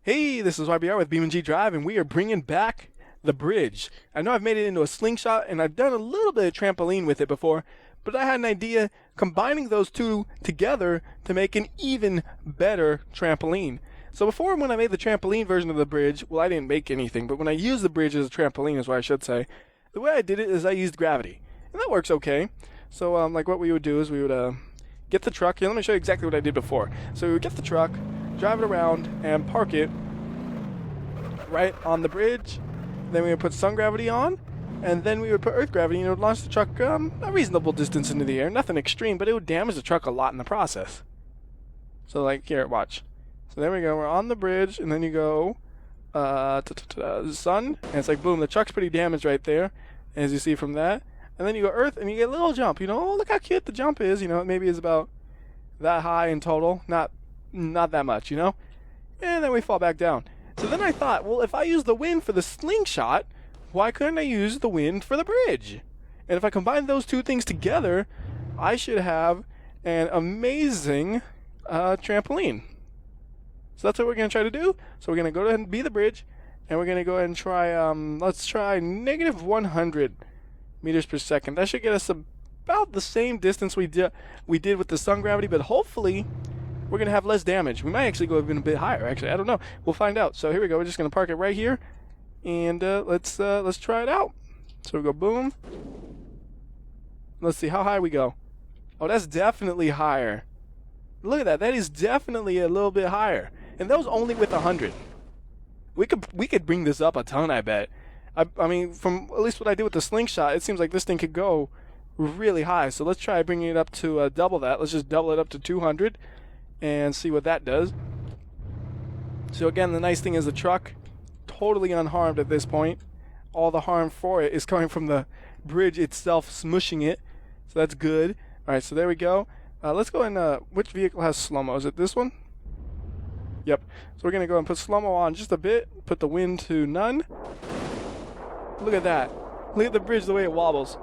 Hey, this is WhyBeAre with BeamNG.drive, and we are bringing back the bridge. I know I've made it into a slingshot, and I've done a little bit of trampoline with it before, but I had an idea combining those two together to make an even better trampoline. So before, when I made the trampoline version of the bridge, well, I didn't make anything, but when I used the bridge as a trampoline is what I should say, the way I did it is I used gravity, and that works okay. So like what we would do is we would get the truck. Here, let me show you exactly what I did before. So we would get the truck, drive it around, and park it right on the bridge. Then we would put sun gravity on, and then we would put earth gravity, and it would launch the truck a reasonable distance into the air. Nothing extreme, but it would damage the truck a lot in the process. So like, here, watch. So there we go, we're on the bridge, and then you go sun, and it's like, boom, the truck's pretty damaged right there, as you see from that. And then you go earth, and you get a little jump, you know, oh, look how cute the jump is, you know, it maybe is about that high in total, not that much, you know? And then we fall back down. So then I thought, well, if I use the wind for the slingshot, why couldn't I use the wind for the bridge? And if I combine those two things together, I should have an amazing trampoline. So that's what we're going to try to do. So we're going to go ahead and be the bridge, and we're going to go ahead and try, let's try negative 100 meters per second. That should get us about the same distance we did with the sun gravity, but hopefully we're going to have less damage. We might actually go even a bit higher, actually. I don't know. We'll find out. So here we go. We're just going to park it right here, and let's try it out. So we go boom. Let's see how high we go. Oh, that's definitely higher. Look at that. That is definitely a little bit higher. And that was only with 100. We could bring this up a ton, I bet. I mean, from at least what I did with the slingshot, it seems like this thing could go really high. So let's try bringing it up to double that. Let's just double it up to 200 and see what that does. So again, the nice thing is the truck totally unharmed at this point. All the harm for it is coming from the bridge itself smushing it. So that's good. All right, so there we go. Let's go and which vehicle has slow-mo? Is it this one? Yep. So we're gonna go and put slow-mo on just a bit. Put the wind to none. Look at that. Look at the bridge, the way it wobbles.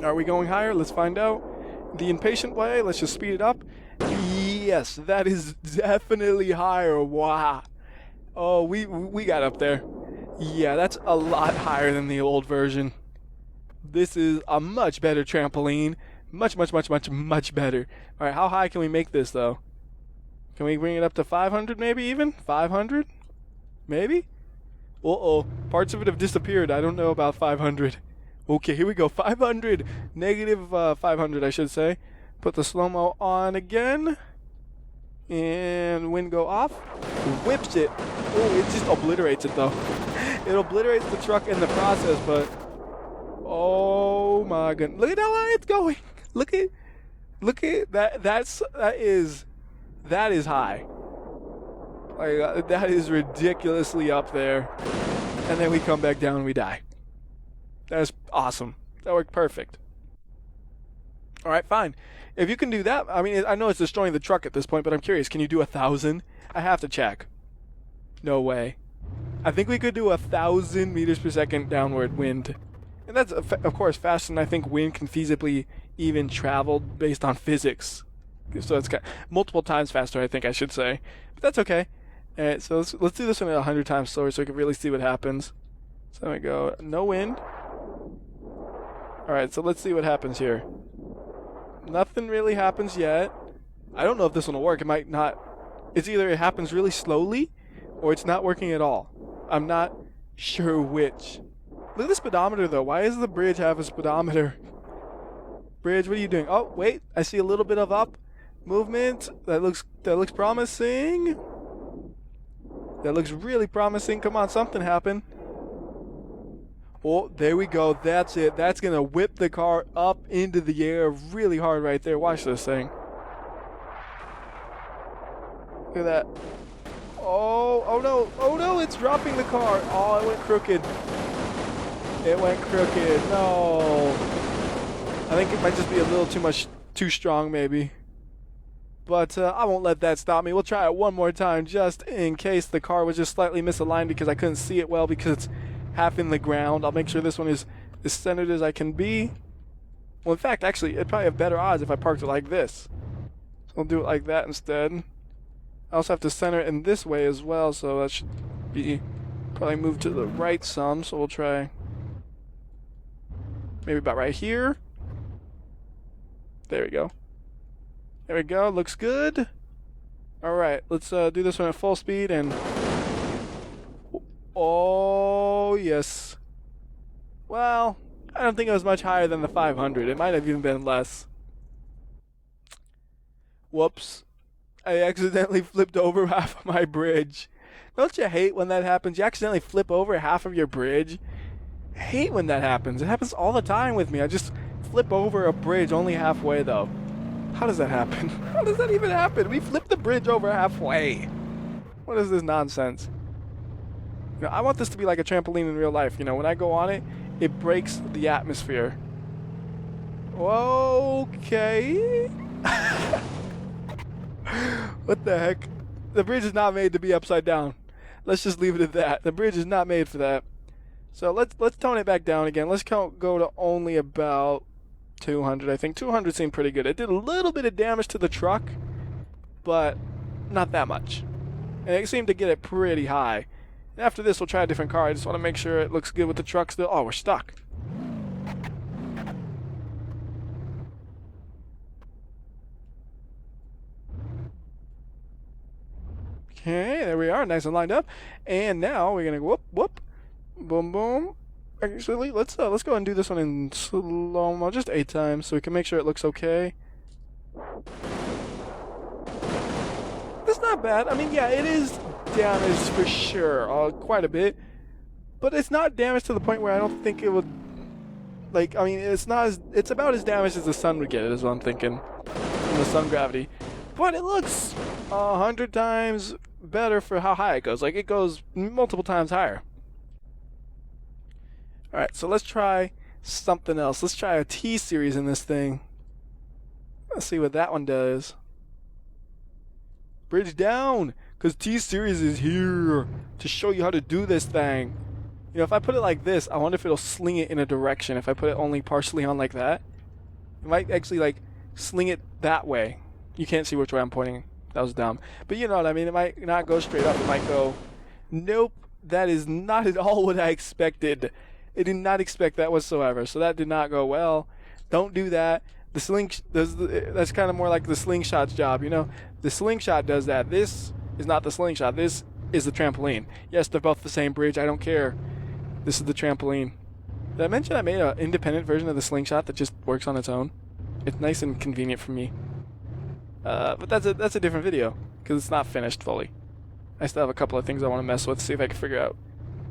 Are we going higher? Let's find out. The impatient way, let's just speed it up. Yes, that is definitely higher. Wow. Oh, we got up there. Yeah, that's a lot higher than the old version. This is a much better trampoline. Much better. All right, how high can we make this, though? Can we bring it up to 500 maybe even? 500? Maybe? Uh-oh, parts of it have disappeared. I don't know about 500. Okay, here we go. 500. Negative 500, I should say. Put the slow-mo on again. And wind go off. Whips it. Oh, it just obliterates it, though. It obliterates the truck in the process, but... Oh, my goodness. Look at how high it's going. Look at that. That is high. Like, that is ridiculously up there. And then we come back down and we die. That's awesome. That worked perfect. All right, fine. If you can do that, I mean, I know it's destroying the truck at this point, but I'm curious. Can you do 1,000? I have to check. No way. I think we could do 1,000 meters per second downward wind. And that's, of course, faster than I think wind can feasibly even travel based on physics. So it's multiple times faster, I think I should say. But that's okay. All right, so let's do this one 100 times slower so we can really see what happens. So there we go. No wind. All right, so let's see what happens here. Nothing really happens yet. I don't know if this one will work. It might not. It's either it happens really slowly or it's not working at all. I'm not sure which. Look at the speedometer, though. Why does the bridge have a speedometer? Bridge, what are you doing? Oh, wait. I see a little bit of up movement. That looks promising. That looks really promising. Come on, something happened. Oh, there we go. That's it. That's going to whip the car up into the air really hard right there. Watch this thing. Look at that. Oh no. Oh, no. It's dropping the car. Oh, it went crooked. It went crooked. No. I think it might just be a little too strong maybe. But I won't let that stop me. We'll try it one more time just in case the car was just slightly misaligned because I couldn't see it well because it's half in the ground. I'll make sure this one is as centered as I can be. Well, in fact, actually, it'd probably have better odds if I parked it like this. So we'll do it like that instead. I also have to center it in this way as well, so that should be probably move to the right some. So we'll try maybe about right here. There we go. There we go. Looks good. All right, let's do this one at full speed and. Oh yes. Well, I don't think it was much higher than the 500. It might have even been less. Whoops. I accidentally flipped over half of my bridge. Don't you hate when that happens? You accidentally flip over half of your bridge. I hate when that happens. It happens all the time with me. I just flip over a bridge only halfway though. How does that happen? How does that even happen? We flip the bridge over halfway. What is this nonsense? You know, I want this to be like a trampoline in real life. You know, when I go on it, it breaks the atmosphere. Okay. What the heck? The bridge is not made to be upside down. Let's just leave it at that. The bridge is not made for that. So let's tone it back down again. Let's go to only about 200. I think 200 seemed pretty good. It did a little bit of damage to the truck, but not that much. And it seemed to get it pretty high. And after this, we'll try a different car. I just want to make sure it looks good with the truck still. Oh, we're stuck. Okay, there we are, nice and lined up. And now we're gonna whoop, whoop, boom, boom. Actually, let's go ahead and do this one in slow-mo, just 8 times, so we can make sure it looks okay. That's not bad. I mean, yeah, it is damaged for sure, quite a bit. But it's not damaged to the point where I don't think it would. Like, I mean, it's about as damaged as the sun would get. Is what I'm thinking from the sun gravity. But it looks 100 times better for how high it goes. Like, it goes multiple times higher. Alright, so let's try something else. Let's try a T-Series in this thing. Let's see what that one does. Bridge down! Because T-Series is here to show you how to do this thing. You know, if I put it like this, I wonder if it'll sling it in a direction. If I put it only partially on like that, it might actually, like, sling it that way. You can't see which way I'm pointing. That was dumb. But you know what I mean. It might not go straight up. It might go, nope, that is not at all what I expected. I did not expect that whatsoever. So that did not go well. Don't do that. That's kind of more like the slingshot's job, you know. The slingshot does that. This is not the slingshot. This is the trampoline. Yes, they're both the same bridge. I don't care. This is the trampoline. Did I mention I made an independent version of the slingshot that just works on its own? It's nice and convenient for me. But that's a different video because it's not finished fully. I still have a couple of things I want to mess with, see if I can figure out.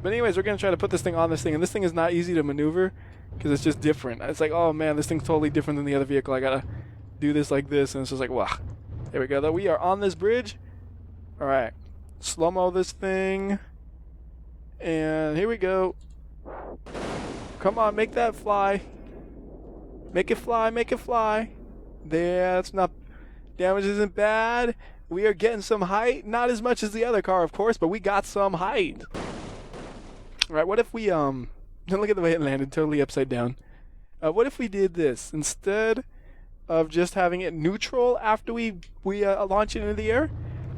But anyways, we're going to try to put this thing on this thing, and this thing is not easy to maneuver because it's just different. It's like, oh man, this thing's totally different than the other vehicle. I gotta do this like this, and it's just like, wow. There we go, though. We are on this bridge. Alright, slow-mo this thing. And here we go. Come on, make that fly. Make it fly, make it fly. There, that's not... Damage isn't bad. We are getting some height. Not as much as the other car, of course, but we got some height. Alright, what if we, look at the way it landed, totally upside down. What if we did this? Instead of just having it neutral after we launch it into the air,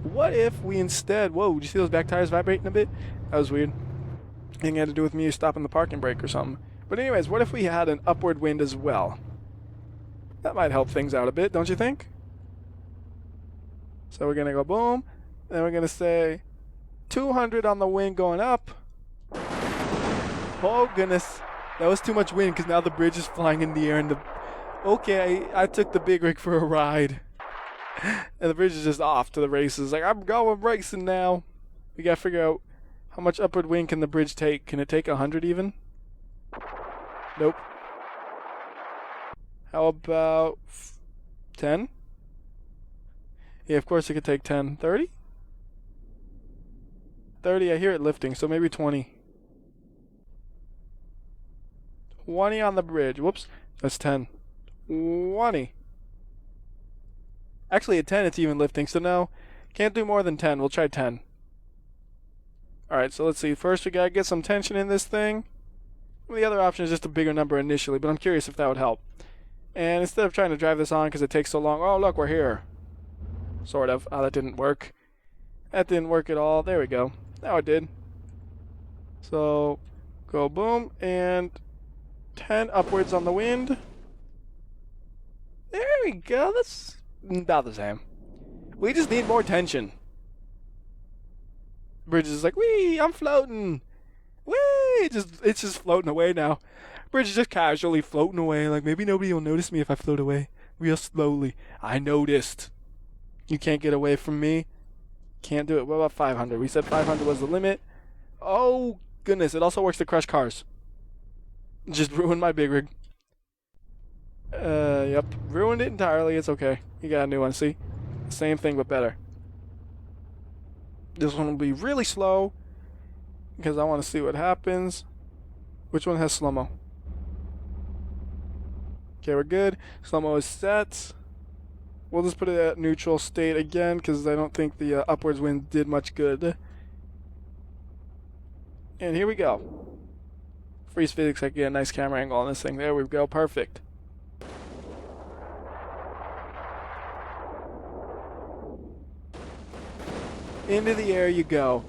what if we instead... Whoa, did you see those back tires vibrating a bit? That was weird. I think it had to do with me stopping the parking brake or something. But anyways, what if we had an upward wind as well? That might help things out a bit, don't you think? So we're going to go boom, and we're going to say 200 on the wind going up. Oh goodness, that was too much wind because now the bridge is flying in the air and okay, I took the big rig for a ride. And the bridge is just off to the races. Like, I'm going racing now. We got to figure out how much upward wind can the bridge take. Can it take 100 even? Nope. How about 10? Yeah, of course it could take 10. 30? 30, I hear it lifting, so maybe 20. 20 on the bridge. Whoops, that's 10. 20. Actually, at 10 it's even lifting, so no. Can't do more than 10. We'll try 10. Alright, so let's see. First we gotta get some tension in this thing. The other option is just a bigger number initially, but I'm curious if that would help. And instead of trying to drive this on because it takes so long, oh look, we're here. Sort of. Oh, that didn't work. That didn't work at all. There we go. Now it did. So, go boom, and 10 upwards on the wind. There we go. That's about the same. We just need more tension. Bridge is like, wee, I'm floating. Wee, it's just floating away now. Bridge is just casually floating away. Like, maybe nobody will notice me if I float away real slowly. I noticed. You can't get away from me. Can't do it. What about 500? We said 500 was the limit. Oh, goodness. It also works to crush cars. Just ruined my big rig. Yep. Ruined it entirely. It's okay. You got a new one, see? Same thing, but better. This one will be really slow because I want to see what happens. Which one has slow-mo? Okay, we're good. Slow-mo is set. We'll just put it at neutral state again because I don't think the upwards wind did much good. And here we go. Freeze physics, I get a nice camera angle on this thing. There we go, perfect. Into the air you go.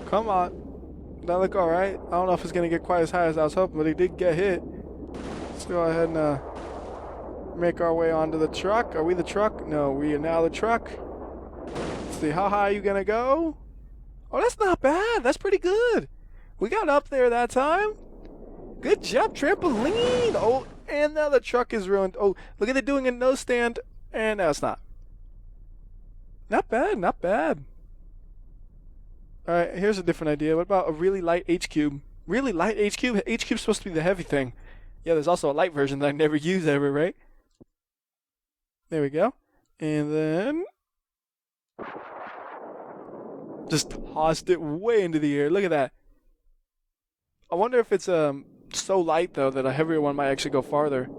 Come on. That look alright. I don't know if it's going to get quite as high as I was hoping, but it did get hit. Let's go ahead and make our way onto the truck. Are we the truck? No, we are now the truck. Let's see, how high are you going to go? Oh, that's not bad. That's pretty good. We got up there that time. Good job, Trampoline. Oh, and now the truck is ruined. Oh, look at it doing a nose stand. And now it's not. Not bad, not bad. Alright, here's a different idea. What about a really light H-cube? Really light H-cube? H-cube's supposed to be the heavy thing. Yeah, there's also a light version that I never use ever, right? There we go. And then just tossed it way into the air. Look at that. I wonder if it's so light though that a heavier one might actually go farther.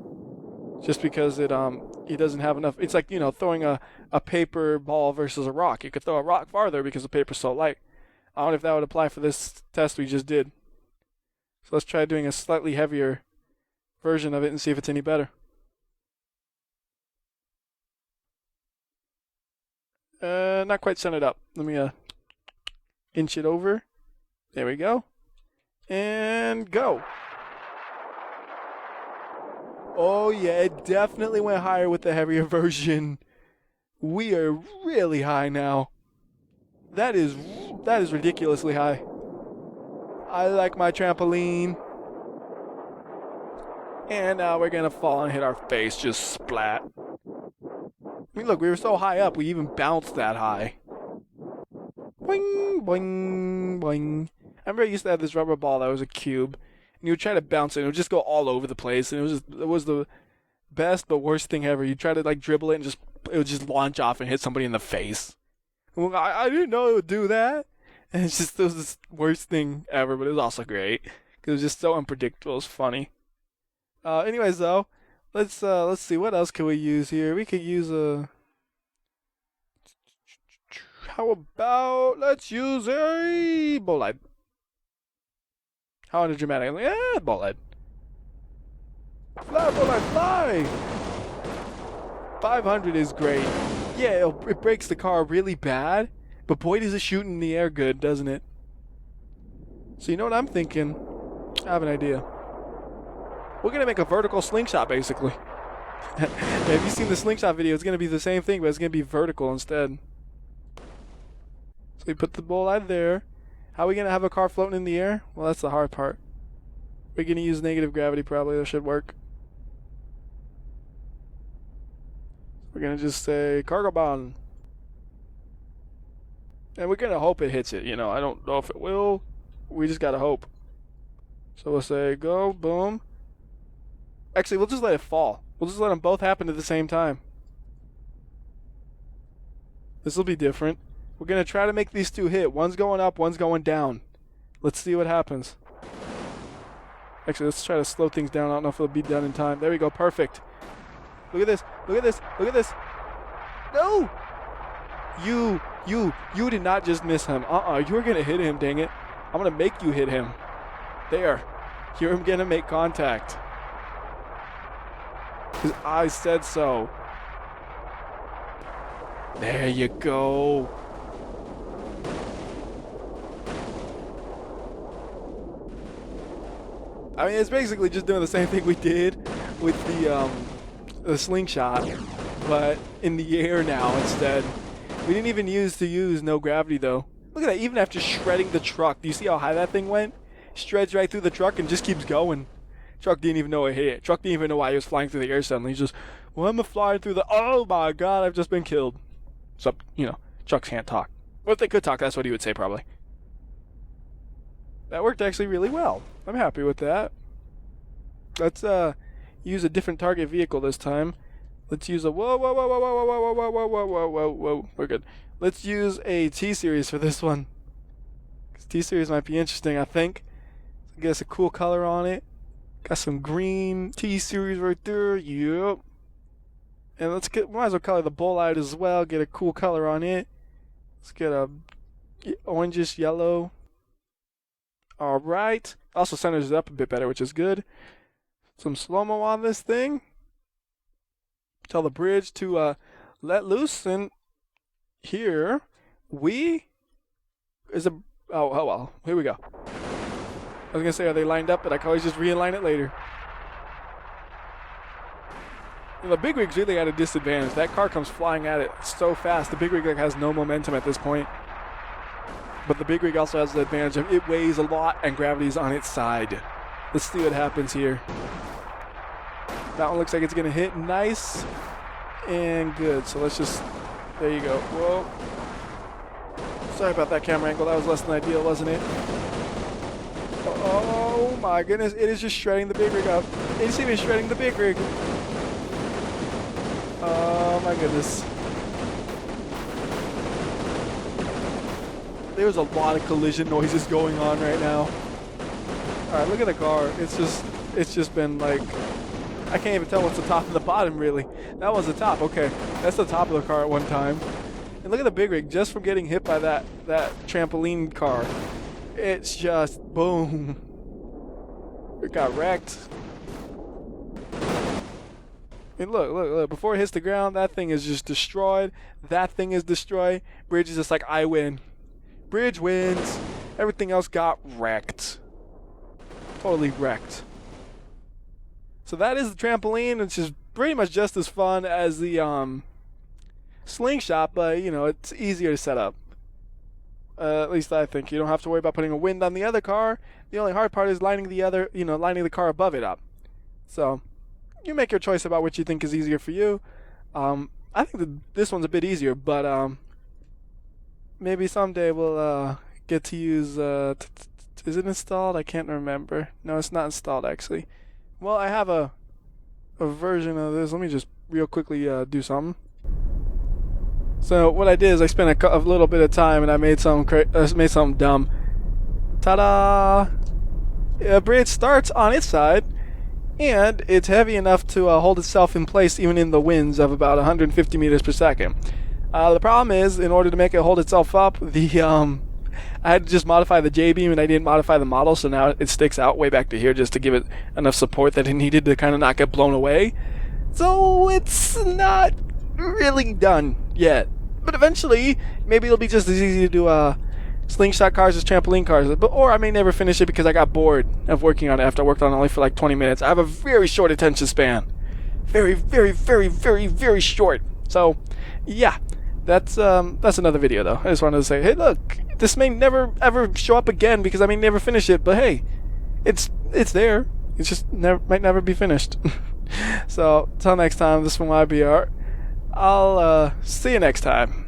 Just because it doesn't have enough. It's like, you know, throwing a paper ball versus a rock. You could throw a rock farther because the paper's so light. I don't know if that would apply for this test we just did. So let's try doing a slightly heavier version of it and see if it's any better. Not quite centered up. Let me inch it over. There we go. And go. Oh yeah, it definitely went higher with the heavier version. We are really high now. That is ridiculously high. I like my trampoline. And now we're gonna fall and hit our face, just splat. I mean, look, we were so high up, we even bounced that high. Boing, boing, boing. I remember I used to have this rubber ball that was a cube. And you would try to bounce it, and it would just go all over the place. And it was the best but worst thing ever. You try to like dribble it, and it would just launch off and hit somebody in the face. Well, I didn't know it would do that. And it was the worst thing ever, but it was also great because it was just so unpredictable. It was funny. Anyways, though, let's see what else can we use here. We could use a. How about let's use a bolide. How dramatic? Yeah, bolide. Fly, bolide, fly! 500 is great. Yeah, it breaks the car really bad, but boy does it shoot in the air good, doesn't it? So you know what I'm thinking? I have an idea. We're gonna make a vertical slingshot, basically. Yeah, if you've seen the slingshot video, it's gonna be the same thing, but it's gonna be vertical instead. So we put the bolide there. How are we gonna have a car floating in the air? Well, that's the hard part. We're gonna use negative gravity probably. That should work. We're gonna just say cargo bond. And we're gonna hope it hits it, you know. I don't know if it will. We just gotta hope. So we'll say go, boom. Actually, we'll just let it fall. We'll just let them both happen at the same time. This will be different. We're gonna try to make these two hit. One's going up, one's going down. Let's see what happens. Actually, let's try to slow things down. I don't know if it'll be done in time. There we go, perfect. Look at this, look at this, look at this. No! You did not just miss him. You were gonna hit him, dang it. I'm gonna make you hit him. There. You're gonna make contact. Because I said so. There you go. I mean, it's basically just doing the same thing we did with the slingshot, but in the air now instead. We didn't even use no gravity though. Look at that, even after shredding the truck, do you see how high that thing went? Shreds right through the truck and just keeps going. Truck didn't even know it hit. Truck didn't even know why he was flying through the air suddenly. He's just, well, I'm flying through the, oh my god, I've just been killed. So, you know, trucks can't talk. Well, if they could talk, that's what he would say probably. That worked actually really well. I'm happy with that. Let's use a different target vehicle this time. Let's use a whoa. We're good. Let's use a T-Series for this one. T-Series might be interesting, I think. Get us a cool color on it. Got some green T-Series right there. Yep. And might as well color the bowl out as well. Get a cool color on it. Let's get a orangish yellow. All right. Also centers it up a bit better, which is good. Some slow-mo on this thing. Tell the bridge to let loose, and here oh well, here we go. I was gonna say, are they lined up, but I can always just realign it later. And the big rig's really at a disadvantage. That car comes flying at it so fast. The big rig has no momentum at this point. But the big rig also has the advantage of it weighs a lot and gravity's on its side. Let's see what happens here. That one looks like it's gonna hit nice and good. So let's just, there you go. Whoa. Sorry about that camera angle. That was less than ideal, wasn't it? Oh my goodness, it is just shredding the big rig up. It's even shredding the big rig. Oh my goodness. There's a lot of collision noises going on right now. Alright, look at the car. It's just been like, I can't even tell what's the top and the bottom really. That was the top, okay. That's the top of the car at one time. And look at the big rig, just from getting hit by that trampoline car. It's just boom. It got wrecked. And look, before it hits the ground, that thing is just destroyed. That thing is destroyed. Bridge is just like, I win. Bridge wins. Everything else got wrecked. Totally wrecked. So that is the trampoline, which is pretty much just as fun as the slingshot, but you know, it's easier to set up. At least I think. You don't have to worry about putting a wind on the other car. The only hard part is lining the car above it up. So you make your choice about what you think is easier for you. I think that this one's a bit easier, but maybe someday we'll get to use. Is it installed? I can't remember. No, it's not installed actually. Well, I have a version of this. Let me just real quickly do something. So what I did is I spent a little bit of time and I made something dumb. Ta-da! A bridge starts on its side, and it's heavy enough to hold itself in place even in the winds of about 150 meters per second. The problem is, in order to make it hold itself up, I had to just modify the J-beam and I didn't modify the model, so now it sticks out way back to here just to give it enough support that it needed to kind of not get blown away. So it's not really done yet. But eventually, maybe it'll be just as easy to do slingshot cars as trampoline cars. Or I may never finish it because I got bored of working on it after I worked on it only for like 20 minutes. I have a very short attention span. Very, very, very, very, very short. So, yeah. That's another video though. I just wanted to say, hey look, this may never ever show up again because I may never finish it, but hey, it's there. It's just might never be finished. So, till next time, this is from WhyBeAre. I'll see you next time.